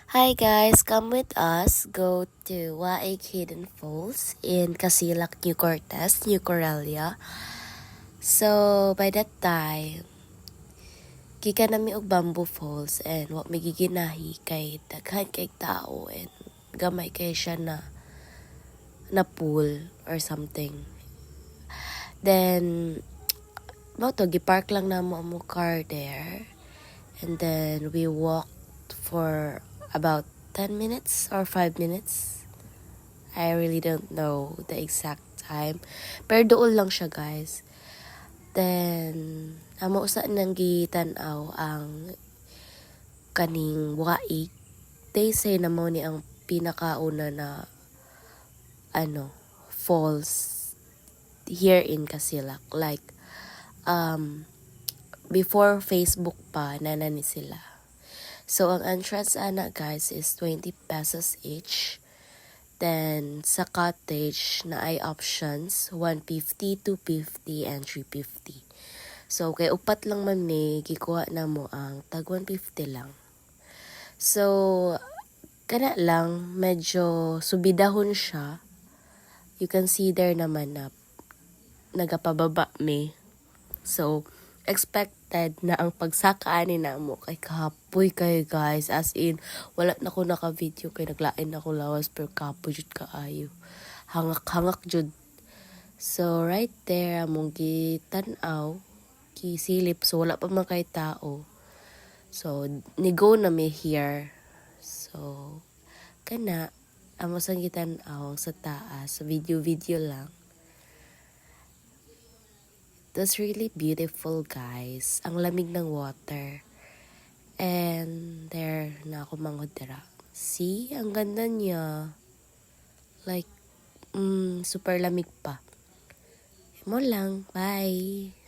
Hi guys, come with us. Go to Waig Hidden Falls in Casilac, New Cortez, New Corelia. So, by that time, kika nami og Bamboo Falls and what may giginahi kay daghan kay tao and gamay kay siya na pool or something. Then, to gipark lang na mo car there. And then we walked for about 10 minutes or 5 minutes. I really don't know the exact time. Pero doon lang siya, guys. Then, amo sa nang gitanaw ang kaning waig. They say na mo ni ang pinakauna na falls here in Casilac. Like, before Facebook pa, nanani sila. So, ang entrance ana, guys, is 20 pesos each. Then, sa cottage na ay options, 150, 250, and 350. So, kay upat lang man ni, gikuha na mo ang tag 150 lang. So, kana lang, medyo subidahon siya. You can see there naman na nagapababa me. So, expected na ang pagsakaan ni namo kay kapoy kay guys, as in wala na ko naka-video kay naglain ako lawas pero kapoy jud kaayo, hangak jud. So right there among gitan-aw kisilip, so wala pa man kay tao, so nigo na me here. So kana amo sang gitan-aw sa taas, video lang. That's really beautiful, guys. Ang lamig ng water. And there na ako mangodira. See? Ang ganda niya. Like, super lamig pa. Mo lang. Bye!